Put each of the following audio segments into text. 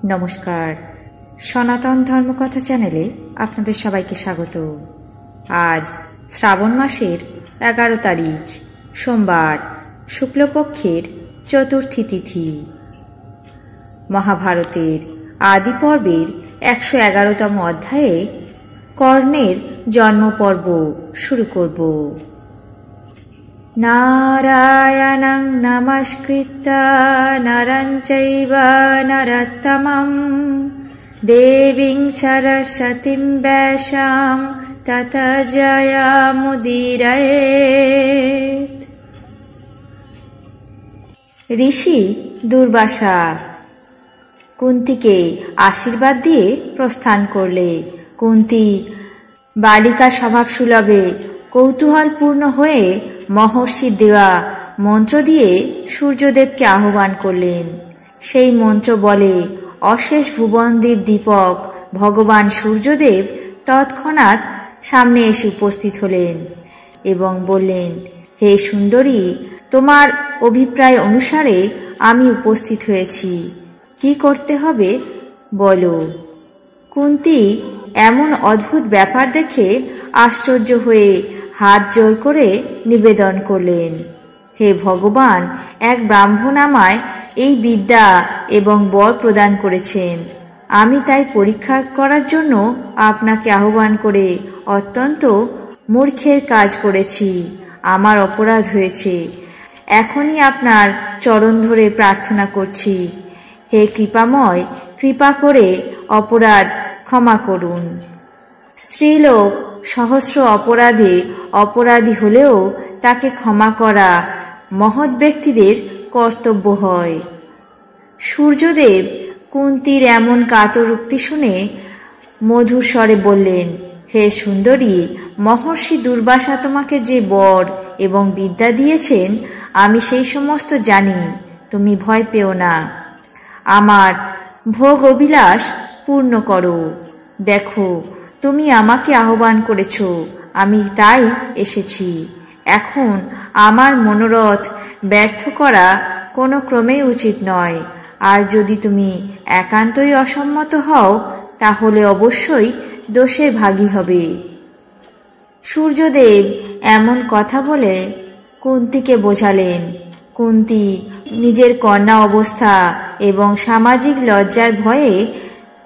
নমস্কার, সনাতন ধর্মকথা চ্যানেলে আপনাদের সবাইকে স্বাগত। আজ শ্রাবণ মাসের 11 তারিখ সোমবার, শুক্লপক্ষের চতুর্থী তিথি। মহাভারতের আদি পর্বের 111তম অধ্যায়ে কর্ণের জন্ম পর্ব শুরু করব। নারায়ণং নমস্কৃত্য নরং চৈব নরোত্তমং দেবীং সরস্বতীং ব্যাসাং ততো জয়মুদীরয়েৎ। ঋষি দুর্বাসা কুন্তিকে আশীর্বাদ দিয়ে প্রস্থান করলে। কুন্তি বালিকা স্বভাব সুলভে কৌতূহলপূর্ণ হয়ে মহর্ষির দেওয়া মন্ত্র দিয়ে সূর্যদেবকে আহ্বান করলেন। সেই মন্ত্র বলে অশেষ ভুবনদেব দীপক ভগবান সূর্যদেব তৎক্ষণাৎ সামনে এসে উপস্থিত হলেন এবং বললেন, হে সুন্দরী, তোমার অভিপ্রায় অনুসারে আমি উপস্থিত হয়েছি। কি করতে হবে বলো। কুন্তি এমন অদ্ভুত ব্যাপার দেখে আশ্চর্য হয়ে হাত জোড় করে নিবেদন করলেন, হে ভগবান, এক ব্রাহ্মণ আমায় এই বিদ্যা এবং বর প্রদান করেছেন। আমি তাই পরীক্ষা করার জন্য আপনাকে আহ্বান করে অত্যন্ত মূর্খের কাজ করেছি। আমার অপরাধ হয়েছে। এখনই আপনার চরণ ধরে প্রার্থনা করছি, হে কৃপাময়, কৃপা করে অপরাধ ক্ষমা করুন। স্ত্রীলোক সহস্র অপরাধে অপরাধী হলেও তাকে ক্ষমা করা মহৎ ব্যক্তিদের কর্তব্য হয়। সূর্যদেব কুন্তির এমন কাতর উক্তি শুনে মধুর স্বরে বললেন, হে সুন্দরী, মহর্ষি দুর্বাসা তোমাকে যে বর এবং বিদ্যা দিয়েছেন আমি সেই সমস্ত জানি। তুমি ভয় পেও না। আমার ভোগ অভিলাষ পূর্ণ করো। দেখো, তুমি আমাকে আহ্বান করেছ, আমি তাই এসেছি। এখন আমার মনোরথ ব্যর্থ করা কোনো ক্রমেই উচিত নয়। আর যদি তুমি একান্তই অসম্মত হও তাহলে অবশ্যই দোষের ভাগী হবে। সূর্যদেব এমন কথা বলে কুন্তিকে বোঝালেন। কুন্তি নিজের কন্যা অবস্থা এবং সামাজিক লজ্জার ভয়ে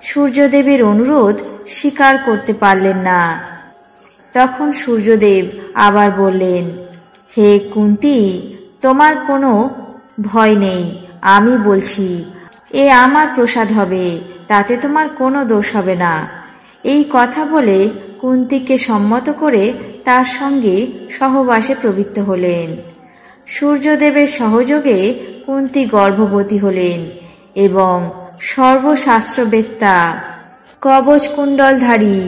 সূর্যদেবের অনুরোধ স্বীকার করতে পারলেন না। তখন সূর্যদেব আবার বললেন, হে কুন্তি, তোমার কোনো ভয় নেই। আমি বলছি, এ আমার প্রসাদ হবে, তাতে তোমার কোনো দোষ হবে না। এই কথা বলে কুন্তিকে সম্মত করে তার সঙ্গে সহবাসে প্রবৃত্ত হলেন। সূর্যদেবের সহযোগে কুন্তি গর্ভবতী হলেন এবং সর্বশাস্ত্রবেত্তা কবচ কুণ্ডলধারী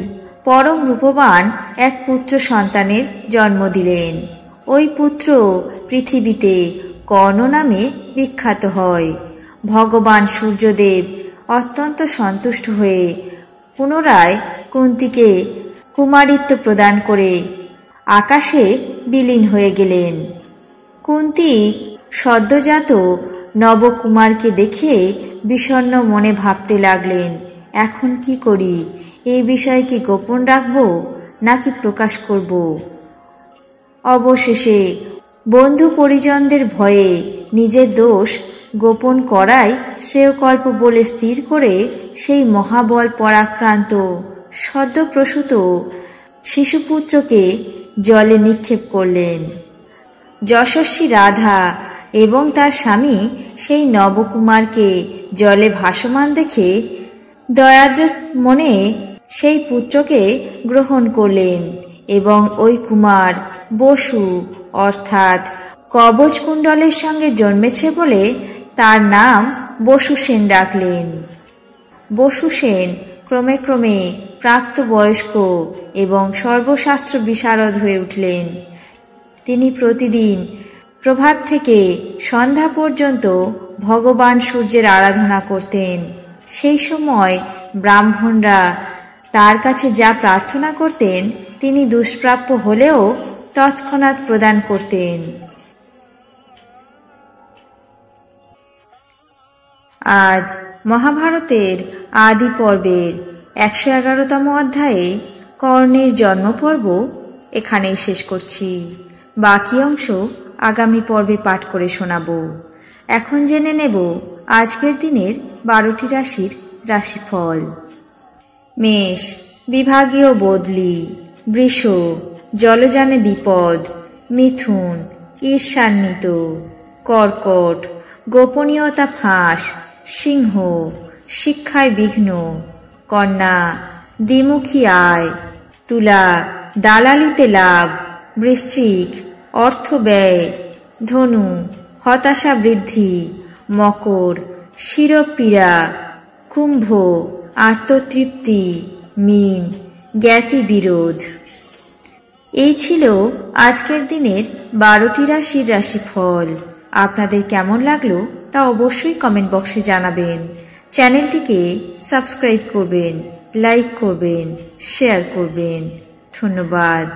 পরম রূপবান এক পুত্র সন্তানের জন্ম দিলেন। ওই পুত্র পৃথিবীতে কর্ণ নামে বিখ্যাত হয়। ভগবান সূর্যদেব অত্যন্ত সন্তুষ্ট হয়ে পুনরায় কুন্তিকে কুমারিত্ব প্রদান করে আকাশে বিলীন হয়ে গেলেন। কুন্তি সদ্যজাত নবকুমারকে দেখে বিষণ্ণ মনে ভাবতে লাগলেন, এখন কি করি? এই বিষয়ে কি গোপন রাখব নাকি প্রকাশ করব? অবশেষে বন্ধু পরিজনদের ভয়ে নিজের দোষ গোপন করাই শ্রেয়কল্প বলে স্থির করে সেই মহাবল পরাক্রান্ত সদ্যপ্রসূত শিশুপুত্রকে জলে নিক্ষেপ করলেন। যশস্বী রাধা এবং তার স্বামী সেই নবকুমারকে জলে ভাসমান দেখে দয়ার্দ্র মনে সেই পুত্রকে গ্রহণ করলেন এবং ওই কুমার বসু অর্থাৎ কবচ কুণ্ডলের সঙ্গে জন্মেছে বলে তার নাম বসুসেন রাখলেন। বসুসেন ক্রমে ক্রমে প্রাপ্তবয়স্ক এবং সর্বশাস্ত্র বিশারদ হয়ে উঠলেন। তিনি প্রতিদিন প্রভাত থেকে সন্ধ্যা পর্যন্ত ভগবান সূর্যের আরাধনা করতেন। সেই সময় ব্রাহ্মণরা তার কাছে যা প্রার্থনা করতেন তিনি দুষ্প্রাপ্য হলেও তৎক্ষণাৎ প্রদান করতেন। আজ মহাভারতের আদি পর্বের 111তম অধ্যায়ে কর্ণের জন্ম পর্ব এখানেই শেষ করছি। বাকি অংশ আগামী পর্বে পাঠ করে শোনাব। এখন জেনে নেব আজকের দিনের 12টি রাশির রাশিফল। মেষ, বিভাগীয় বদলি। বৃষ, জলযানে বিপদ। মিথুন, ঈর্ষান্বিত। কর্কট, গোপনীয়তা ফাঁস। সিংহ, শিক্ষায় বিঘ্ন। কন্যা, দ্বিমুখী আয়। তুলা, দালালিতে লাভ। বৃশ্চিক, অর্থ ব্যয়। ধনু, হতাশা বৃদ্ধি। মকর, শিরপীড়া। কুম্ভ, আত্মতৃপ্তি। মীন, জ্ঞাতি বিরোধ। এই ছিল আজকের দিনের 12টি রাশির রাশিফল। আপনাদের কেমন লাগলো তা অবশ্যই কমেন্ট বক্সে জানাবেন। চ্যানেলটিকে সাবস্ক্রাইব করবেন, লাইক করবেন, শেয়ার করবেন। ধন্যবাদ।